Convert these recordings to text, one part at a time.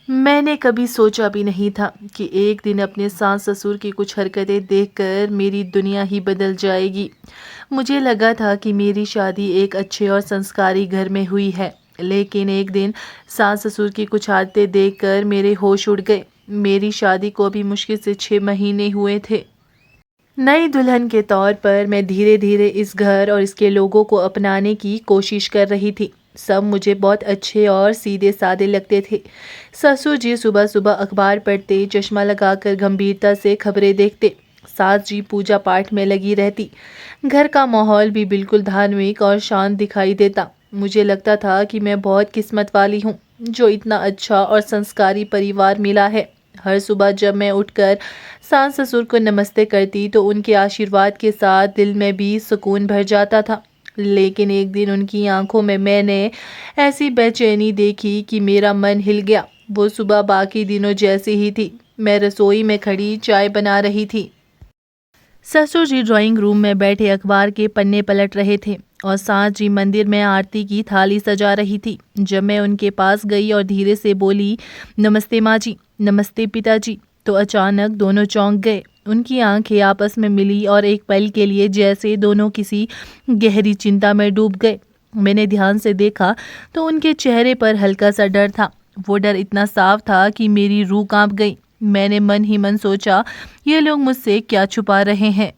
मैंने कभी सोचा भी नहीं था कि एक दिन अपने सास ससुर की कुछ हरकतें देखकर मेरी दुनिया ही बदल जाएगी। मुझे लगा था कि मेरी शादी एक अच्छे और संस्कारी घर में हुई है, लेकिन एक दिन सास ससुर की कुछ आदतें देखकर मेरे होश उड़ गए। मेरी शादी को भी मुश्किल से 6 महीने हुए थे। नई दुल्हन के तौर पर मैं धीरे धीरे इस घर और इसके लोगों को अपनाने की कोशिश कर रही थी। सब मुझे बहुत अच्छे और सीधे सादे लगते थे। ससुर जी सुबह सुबह अखबार पढ़ते, चश्मा लगाकर गंभीरता से खबरें देखते। सास जी पूजा पाठ में लगी रहती। घर का माहौल भी बिल्कुल धार्मिक और शांत दिखाई देता। मुझे लगता था कि मैं बहुत किस्मत वाली हूँ जो इतना अच्छा और संस्कारी परिवार मिला है। हर सुबह जब मैं उठकर सास ससुर को नमस्ते करती तो उनके आशीर्वाद के साथ दिल में भी सुकून भर जाता था। लेकिन एक दिन उनकी आंखों में मैंने ऐसी बेचैनी देखी कि मेरा मन हिल गया। वो सुबह बाकी दिनों जैसी ही थी। मैं रसोई में खड़ी चाय बना रही थी। ससुर जी ड्राइंग रूम में बैठे अखबार के पन्ने पलट रहे थे और सास जी मंदिर में आरती की थाली सजा रही थी। जब मैं उनके पास गई और धीरे से बोली, नमस्ते माँ जी, नमस्ते पिताजी, तो अचानक दोनों चौंक गए। उनकी आंखें आपस में मिली और एक पल के लिए जैसे दोनों किसी गहरी चिंता में डूब गए। मैंने ध्यान से देखा तो उनके चेहरे पर हल्का सा डर था। वो डर इतना साफ था कि मेरी रूह कांप गई। मैंने मन ही मन सोचा, ये लोग मुझसे क्या छुपा रहे हैं।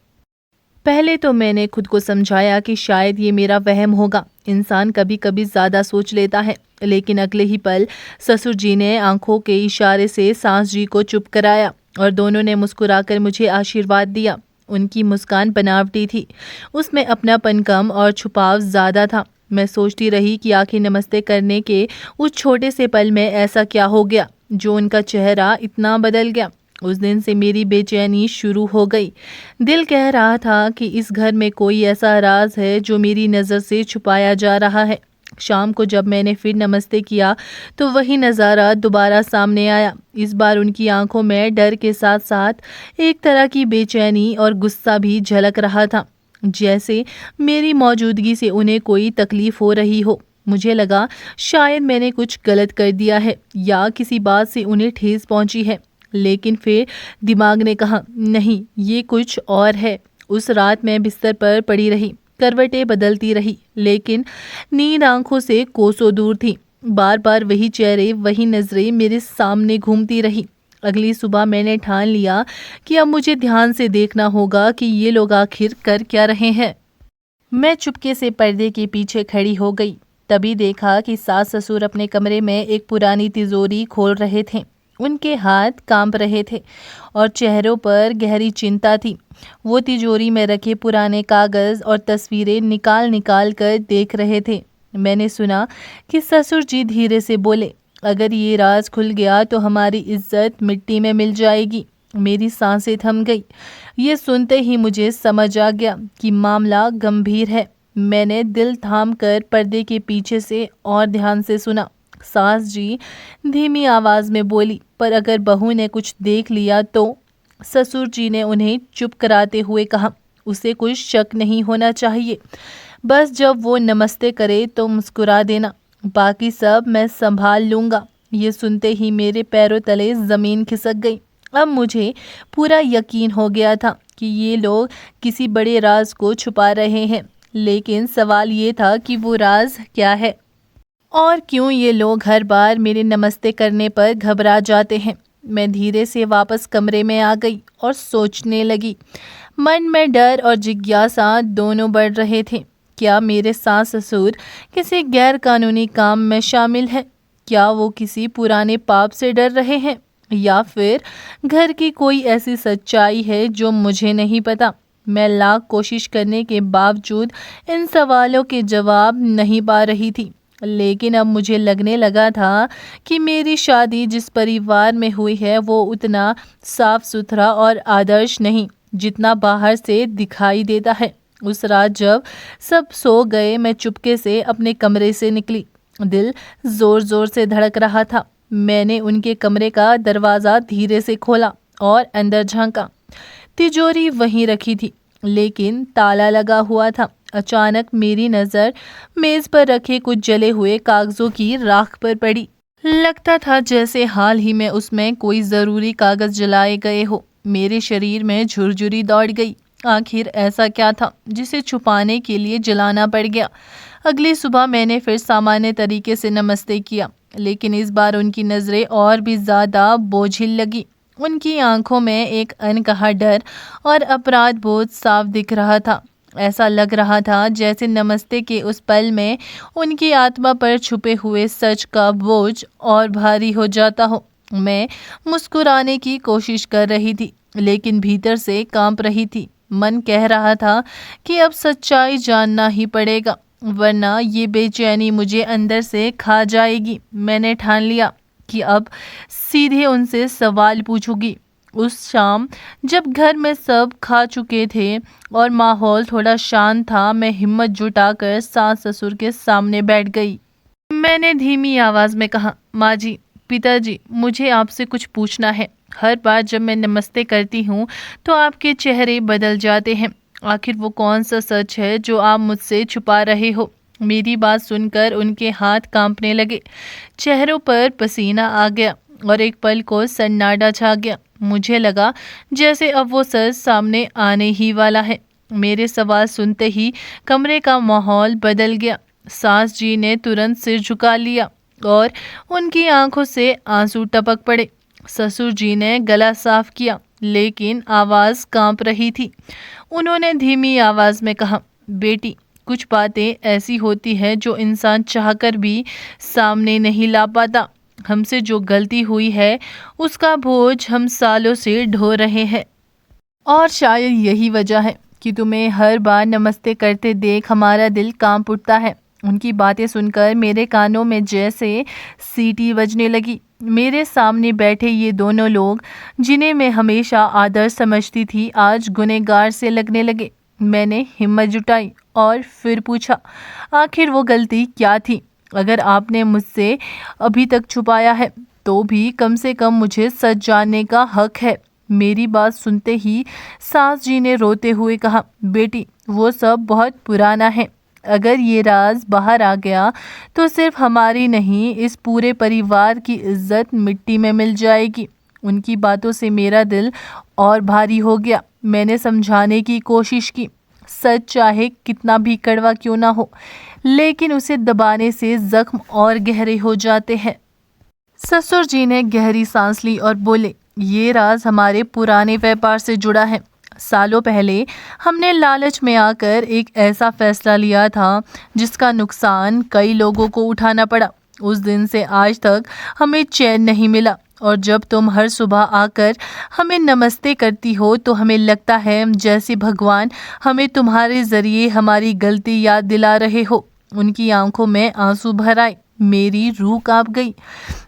पहले तो मैंने खुद को समझाया कि शायद ये मेरा वहम होगा, इंसान कभी कभी ज़्यादा सोच लेता है। लेकिन अगले ही पल ससुर जी ने आंखों के इशारे से सास जी को चुप कराया और दोनों ने मुस्कुराकर मुझे आशीर्वाद दिया। उनकी मुस्कान बनावटी थी, उसमें अपनापन कम और छुपाव ज़्यादा था। मैं सोचती रही कि आखिर नमस्ते करने के उस छोटे से पल में ऐसा क्या हो गया जो उनका चेहरा इतना बदल गया। उस दिन से मेरी बेचैनी शुरू हो गई। दिल कह रहा था कि इस घर में कोई ऐसा राज है जो मेरी नज़र से छुपाया जा रहा है। शाम को जब मैंने फिर नमस्ते किया तो वही नज़ारा दोबारा सामने आया। इस बार उनकी आंखों में डर के साथ साथ एक तरह की बेचैनी और गुस्सा भी झलक रहा था, जैसे मेरी मौजूदगी से उन्हें कोई तकलीफ हो रही हो। मुझे लगा शायद मैंने कुछ गलत कर दिया है या किसी बात से उन्हें ठेस पहुंची है। लेकिन फिर दिमाग ने कहा, नहीं, ये कुछ और है। उस रात मैं बिस्तर पर पड़ी रही, करवटें बदलती रही, लेकिन नींद आंखों से कोसों दूर थी। बार बार वही चेहरे, वही नजरें मेरे सामने घूमती रही। अगली सुबह मैंने ठान लिया कि अब मुझे ध्यान से देखना होगा कि ये लोग आखिर कर क्या रहे हैं। मैं चुपके से पर्दे के पीछे खड़ी हो गई। तभी देखा कि सास ससुर अपने कमरे में एक पुरानी तिजोरी खोल रहे थे। उनके हाथ कांप रहे थे और चेहरों पर गहरी चिंता थी। वो तिजोरी में रखे पुराने कागज़ और तस्वीरें निकाल निकाल कर देख रहे थे। मैंने सुना कि ससुर जी धीरे से बोले, अगर ये राज खुल गया तो हमारी इज्जत मिट्टी में मिल जाएगी। मेरी सांसें थम गई। ये सुनते ही मुझे समझ आ गया कि मामला गंभीर है। मैंने दिल थाम कर पर्दे के पीछे से और ध्यान से सुना। सास जी धीमी आवाज में बोली, पर अगर बहू ने कुछ देख लिया तो? ससुर जी ने उन्हें चुप कराते हुए कहा, उसे कुछ शक नहीं होना चाहिए। बस जब वो नमस्ते करे तो मुस्कुरा देना, बाकी सब मैं संभाल लूँगा। ये सुनते ही मेरे पैरों तले ज़मीन खिसक गई। अब मुझे पूरा यकीन हो गया था कि ये लोग किसी बड़े राज को छुपा रहे हैं। लेकिन सवाल ये था कि वो राज क्या है और क्यों ये लोग हर बार मेरे नमस्ते करने पर घबरा जाते हैं। मैं धीरे से वापस कमरे में आ गई और सोचने लगी। मन में डर और जिज्ञासा दोनों बढ़ रहे थे। क्या मेरे सास ससुर किसी गैर कानूनी काम में शामिल हैं? क्या वो किसी पुराने पाप से डर रहे हैं, या फिर घर की कोई ऐसी सच्चाई है जो मुझे नहीं पता? मैं लाख कोशिश करने के बावजूद इन सवालों के जवाब नहीं पा रही थी। लेकिन अब मुझे लगने लगा था कि मेरी शादी जिस परिवार में हुई है वो उतना साफ सुथरा और आदर्श नहीं जितना बाहर से दिखाई देता है। उस रात जब सब सो गए, मैं चुपके से अपने कमरे से निकली। दिल जोर जोर से धड़क रहा था। मैंने उनके कमरे का दरवाज़ा धीरे से खोला और अंदर झांका। तिजोरी वहीं रखी थी, लेकिन ताला लगा हुआ था। अचानक मेरी नज़र मेज़ पर रखे कुछ जले हुए कागज़ों की राख पर पड़ी। लगता था जैसे हाल ही में उसमें कोई ज़रूरी कागज़ जलाए गए हो। मेरे शरीर में झुरझुरी दौड़ गई। आखिर ऐसा क्या था जिसे छुपाने के लिए जलाना पड़ गया। अगली सुबह मैंने फिर सामान्य तरीके से नमस्ते किया, लेकिन इस बार उनकी नज़रें और भी ज़्यादा बोझिल लगी। उनकी आंखों में एक अनकहा डर और अपराध बोध साफ दिख रहा था। ऐसा लग रहा था जैसे नमस्ते के उस पल में उनकी आत्मा पर छुपे हुए सच का बोझ और भारी हो जाता हो। मैं मुस्कुराने की कोशिश कर रही थी, लेकिन भीतर से कांप रही थी। मन कह रहा था कि अब सच्चाई जानना ही पड़ेगा, वरना ये बेचैनी मुझे अंदर से खा जाएगी। मैंने ठान लिया कि अब सीधे उनसे सवाल पूछूंगी। उस शाम जब घर में सब खा चुके थे और माहौल थोड़ा शांत था, मैं हिम्मत जुटाकर सास ससुर के सामने बैठ गई। मैंने धीमी आवाज में कहा, माँ जी, पिताजी, मुझे आपसे कुछ पूछना है। हर बार जब मैं नमस्ते करती हूँ तो आपके चेहरे बदल जाते हैं। आखिर वो कौन सा सच है जो आप मुझसे छुपा रहे हो? मेरी बात सुनकर उनके हाथ कांपने लगे, चेहरों पर पसीना आ गया और एक पल को सन्नाटा छा गया। मुझे लगा जैसे अब वो सच सामने आने ही वाला है। मेरे सवाल सुनते ही कमरे का माहौल बदल गया। सास जी ने तुरंत सिर झुका लिया और उनकी आंखों से आंसू टपक पड़े। ससुर जी ने गला साफ किया, लेकिन आवाज़ कांप रही थी। उन्होंने धीमी आवाज़ में कहा, बेटी, कुछ बातें ऐसी होती हैं जो इंसान चाहकर भी सामने नहीं ला पाता। हमसे जो गलती हुई है उसका बोझ हम सालों से ढो रहे हैं, और शायद यही वजह है कि तुम्हें हर बार नमस्ते करते देख हमारा दिल कांप उठता है। उनकी बातें सुनकर मेरे कानों में जैसे सीटी बजने लगी। मेरे सामने बैठे ये दोनों लोग, जिन्हें मैं हमेशा आदर समझती थी, आज गुनहगार से लगने लगे। मैंने हिम्मत जुटाई और फिर पूछा, आखिर वो गलती क्या थी? अगर आपने मुझसे अभी तक छुपाया है तो भी कम से कम मुझे सच जानने का हक है। मेरी बात सुनते ही सास जी ने रोते हुए कहा, बेटी, वो सब बहुत पुराना है। अगर ये राज बाहर आ गया तो सिर्फ हमारी नहीं, इस पूरे परिवार की इज्जत मिट्टी में मिल जाएगी। उनकी बातों से मेरा दिल और भारी हो गया। मैंने समझाने की कोशिश की, सच चाहे कितना भी कड़वा क्यों ना हो, लेकिन उसे दबाने से जख्म और गहरे हो जाते हैं। ससुर जी ने गहरी सांस ली और बोले, ये राज हमारे पुराने व्यापार से जुड़ा है। सालों पहले हमने लालच में आकर एक ऐसा फैसला लिया था जिसका नुकसान कई लोगों को उठाना पड़ा। उस दिन से आज तक हमें चैन नहीं मिला, और जब तुम हर सुबह आकर हमें नमस्ते करती हो तो हमें लगता है जैसे भगवान हमें तुम्हारे ज़रिए हमारी गलती याद दिला रहे हो। उनकी आंखों में आंसू भर आए। मेरी रूह कांप गई।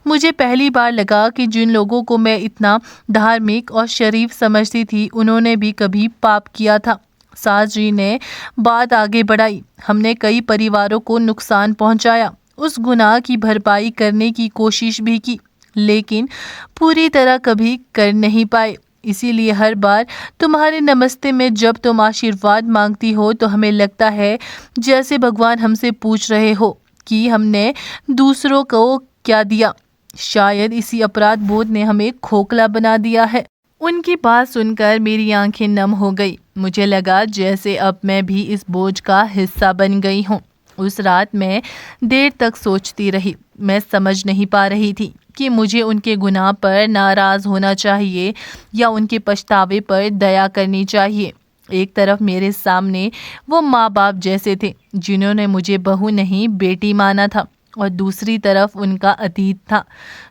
मुझे पहली बार लगा कि जिन लोगों को मैं इतना धार्मिक और शरीफ समझती थी, उन्होंने भी कभी पाप किया था। सास जी ने बात आगे बढ़ाई, हमने कई परिवारों को नुकसान पहुंचाया, उस गुनाह की भरपाई करने की कोशिश भी की, लेकिन पूरी तरह कभी कर नहीं पाए। इसीलिए हर बार तुम्हारे नमस्ते में जब तुम आशीर्वाद मांगती हो तो हमें लगता है जैसे भगवान हमसे पूछ रहे हो कि हमने दूसरों को क्या दिया। शायद इसी अपराध बोध ने हमें खोखला बना दिया है। उनकी बात सुनकर मेरी आंखें नम हो गई। मुझे लगा जैसे अब मैं भी इस बोझ का हिस्सा बन गई हूँ। उस रात मैं देर तक सोचती रही। मैं समझ नहीं पा रही थी कि मुझे उनके गुनाह पर नाराज़ होना चाहिए या उनके पछतावे पर दया करनी चाहिए। एक तरफ मेरे सामने वो माँ बाप जैसे थे जिन्होंने मुझे बहू नहीं बेटी माना था, और दूसरी तरफ उनका अतीत था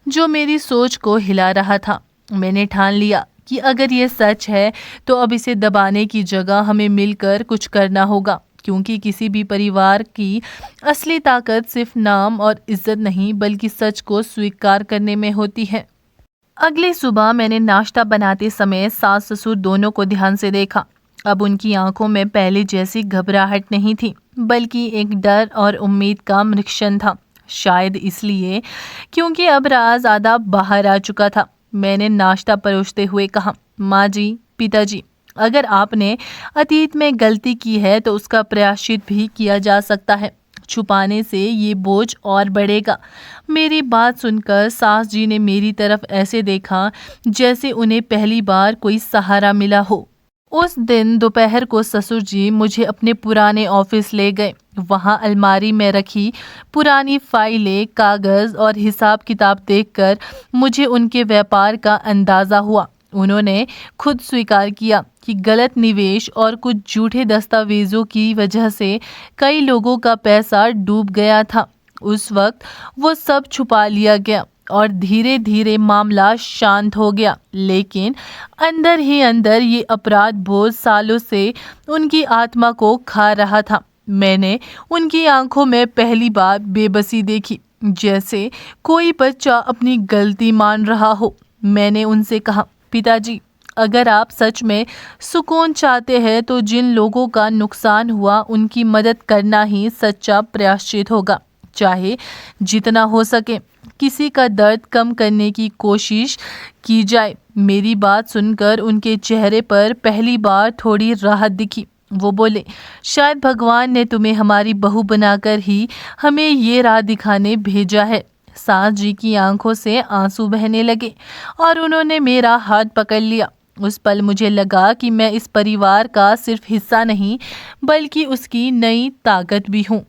जो मेरी सोच को हिला रहा था। मैंने ठान लिया कि अगर ये सच है तो अब इसे दबाने की जगह हमें मिलकर कुछ करना होगा, क्योंकि किसी भी परिवार की असली ताकत सिर्फ नाम और इज्जत नहीं बल्कि सच को स्वीकार करने में होती है। अगली सुबह मैंने नाश्ता बनाते समय सास ससुर दोनों को ध्यान से देखा। अब उनकी आंखों में पहले जैसी घबराहट नहीं थी, बल्कि एक डर और उम्मीद का मिश्रण था। शायद इसलिए क्योंकि अब राज आधा बाहर आ चुका था। मैंने नाश्ता परोसते हुए कहा, माँ जी, पिताजी, अगर आपने अतीत में गलती की है तो उसका प्रायश्चित भी किया जा सकता है। छुपाने से ये बोझ और बढ़ेगा। मेरी बात सुनकर सास जी ने मेरी तरफ ऐसे देखा जैसे उन्हें पहली बार कोई सहारा मिला हो। उस दिन दोपहर को ससुर जी मुझे अपने पुराने ऑफिस ले गए। वहां अलमारी में रखी पुरानी फाइलें, कागज और हिसाब किताब देखकर मुझे उनके व्यापार का अंदाजा हुआ। उन्होंने खुद स्वीकार किया कि गलत निवेश और कुछ झूठे दस्तावेजों की वजह से कई लोगों का पैसा डूब गया था। उस वक्त वो सब छुपा लिया गया और धीरे धीरे मामला शांत हो गया, लेकिन अंदर ही अंदर ये अपराध बोझ सालों से उनकी आत्मा को खा रहा था। मैंने उनकी आंखों में पहली बार बेबसी देखी, जैसे कोई बच्चा अपनी गलती मान रहा हो। मैंने उनसे कहा, पिताजी, अगर आप सच में सुकून चाहते हैं तो जिन लोगों का नुकसान हुआ उनकी मदद करना ही सच्चा प्रायश्चित होगा। चाहे जितना हो सके किसी का दर्द कम करने की कोशिश की जाए। मेरी बात सुनकर उनके चेहरे पर पहली बार थोड़ी राहत दिखी। वो बोले, शायद भगवान ने तुम्हें हमारी बहू बनाकर ही हमें ये राह दिखाने भेजा है। सास जी की आंखों से आंसू बहने लगे और उन्होंने मेरा हाथ पकड़ लिया। उस पल मुझे लगा कि मैं इस परिवार का सिर्फ हिस्सा नहीं बल्कि उसकी नई ताकत भी हूँ।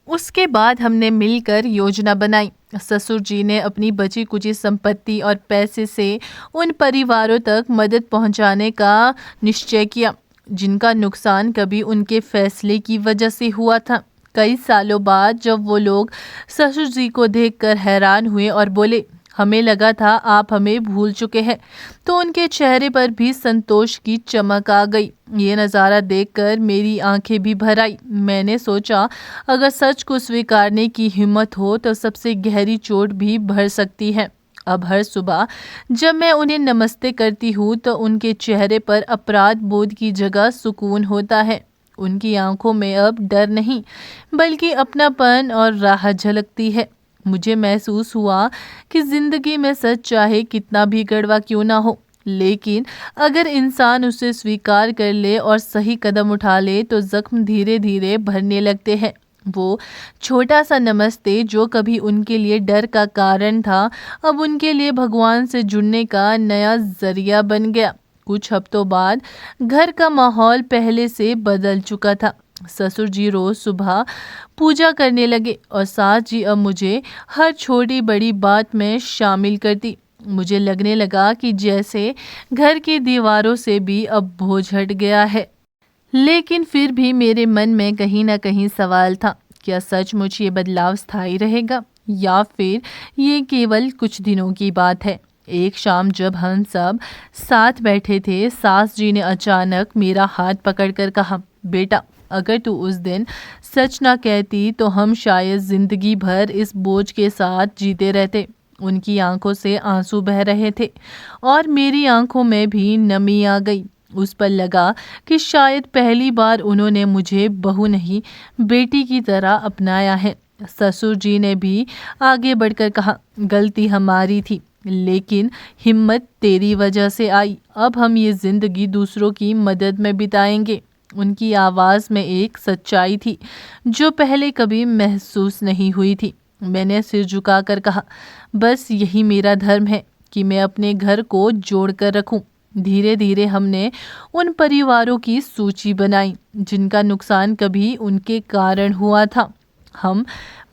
उसके बाद हमने मिलकर योजना बनाई। ससुर जी ने अपनी बची कुची संपत्ति और पैसे से उन परिवारों तक मदद पहुंचाने का निश्चय किया जिनका नुकसान कभी उनके फैसले की वजह से हुआ था। कई सालों बाद जब वो लोग ससुर जी को देखकर हैरान हुए और बोले, हमें लगा था आप हमें भूल चुके हैं, तो उनके चेहरे पर भी संतोष की चमक आ गई। ये नज़ारा देखकर मेरी आंखें भी भर आई। मैंने सोचा, अगर सच को स्वीकारने की हिम्मत हो तो सबसे गहरी चोट भी भर सकती है। अब हर सुबह जब मैं उन्हें नमस्ते करती हूँ तो उनके चेहरे पर अपराध बोध की जगह सुकून होता है। उनकी आंखों में अब डर नहीं बल्कि अपनापन और राहत झलकती है। मुझे महसूस हुआ कि जिंदगी में सच चाहे कितना भी कड़वा क्यों ना हो, लेकिन अगर इंसान उसे स्वीकार कर ले और सही कदम उठा ले तो जख्म धीरे धीरे भरने लगते हैं। वो छोटा सा नमस्ते जो कभी उनके लिए डर का कारण था, अब उनके लिए भगवान से जुड़ने का नया जरिया बन गया। कुछ हफ्तों बाद घर का माहौल पहले से बदल चुका था। ससुर जी रोज सुबह पूजा करने लगे और सास जी अब मुझे हर छोटी बड़ी बात में शामिल करती। मुझे लगने लगा कि जैसे घर की दीवारों से भी अब बोझ हट गया है। लेकिन फिर भी मेरे मन में कहीं ना कहीं सवाल था, क्या सचमुच ये बदलाव स्थायी रहेगा या फिर ये केवल कुछ दिनों की बात है। एक शाम जब हम सब साथ बैठे थे, सास जी ने अचानक मेरा हाथ पकड़कर कहा, बेटा, अगर तू उस दिन सच ना कहती तो हम शायद जिंदगी भर इस बोझ के साथ जीते रहते। उनकी आंखों से आंसू बह रहे थे और मेरी आंखों में भी नमी आ गई। उस पर लगा कि शायद पहली बार उन्होंने मुझे बहू नहीं बेटी की तरह अपनाया है। ससुर जी ने भी आगे बढ़कर कहा, गलती हमारी थी लेकिन हिम्मत तेरी वजह से आई। अब हम ये जिंदगी दूसरों की मदद में बिताएंगे। उनकी आवाज़ में एक सच्चाई थी जो पहले कभी महसूस नहीं हुई थी। मैंने सिर झुकाकर कहा, बस यही मेरा धर्म है कि मैं अपने घर को जोड़ कर रखूं। धीरे धीरे हमने उन परिवारों की सूची बनाई जिनका नुकसान कभी उनके कारण हुआ था। हम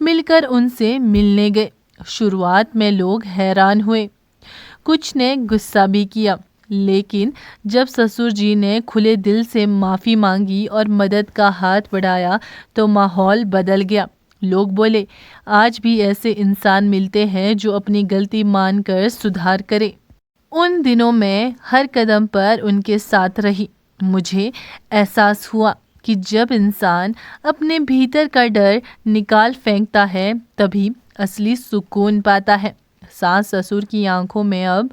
मिलकर उनसे मिलने गए। शुरुआत में लोग हैरान हुए, कुछ ने गुस्सा भी किया, लेकिन जब ससुर जी ने खुले दिल से माफ़ी मांगी और मदद का हाथ बढ़ाया तो माहौल बदल गया। लोग बोले, आज भी ऐसे इंसान मिलते हैं जो अपनी गलती मानकर सुधार करे। उन दिनों में हर कदम पर उनके साथ रही। मुझे एहसास हुआ कि जब इंसान अपने भीतर का डर निकाल फेंकता है तभी असली सुकून पाता है। सास ससुर की आंखों में अब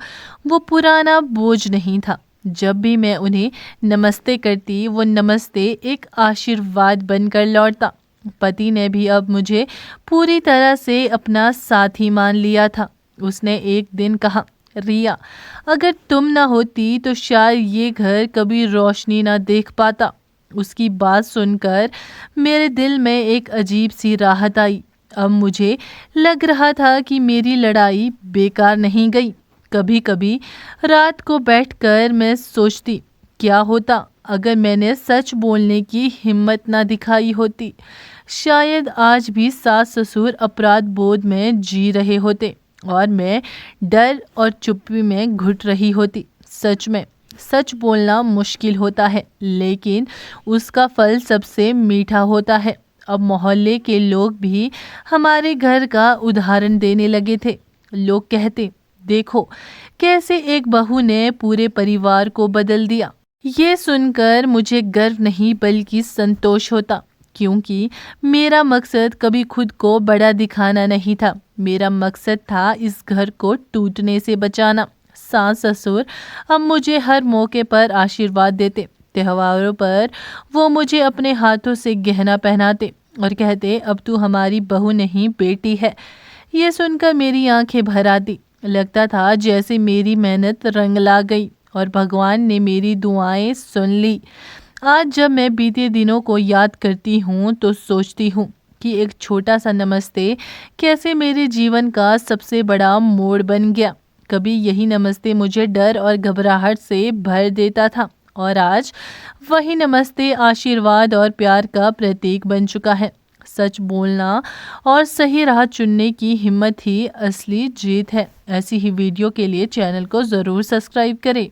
वो पुराना बोझ नहीं था। जब भी मैं उन्हें नमस्ते करती वो नमस्ते एक आशीर्वाद बनकर लौटता। पति ने भी अब मुझे पूरी तरह से अपना साथी मान लिया था। उसने एक दिन कहा, रिया, अगर तुम ना होती तो शायद ये घर कभी रोशनी ना देख पाता। उसकी बात सुनकर मेरे दिल में एक अजीब सी राहत आई। अब मुझे लग रहा था कि मेरी लड़ाई बेकार नहीं गई। कभी कभी रात को बैठकर मैं सोचती, क्या होता अगर मैंने सच बोलने की हिम्मत ना दिखाई होती। शायद आज भी सास ससुर अपराध बोध में जी रहे होते और मैं डर और चुप्पी में घुट रही होती। सच में सच बोलना मुश्किल होता है, लेकिन उसका फल सबसे मीठा होता है। अब मोहल्ले के लोग भी हमारे घर का उदाहरण देने लगे थे। लोग कहते, देखो कैसे एक बहू ने पूरे परिवार को बदल दिया। ये सुनकर मुझे गर्व नहीं बल्कि संतोष होता, क्योंकि मेरा मकसद कभी खुद को बड़ा दिखाना नहीं था। मेरा मकसद था इस घर को टूटने से बचाना। सास ससुर अब मुझे हर मौके पर आशीर्वाद देते। त्योहारों पर वो मुझे अपने हाथों से गहना पहनाते और कहते, अब तू हमारी बहू नहीं बेटी है। ये सुनकर मेरी आंखें भर आती। लगता था जैसे मेरी मेहनत रंग ला गई और भगवान ने मेरी दुआएं सुन ली। आज जब मैं बीते दिनों को याद करती हूँ तो सोचती हूँ कि एक छोटा सा नमस्ते कैसे मेरे जीवन का सबसे बड़ा मोड़ बन गया। कभी यही नमस्ते मुझे डर और घबराहट से भर देता था, और आज वही नमस्ते आशीर्वाद और प्यार का प्रतीक बन चुका है। सच बोलना और सही राह चुनने की हिम्मत ही असली जीत है। ऐसी ही वीडियो के लिए चैनल को ज़रूर सब्सक्राइब करें।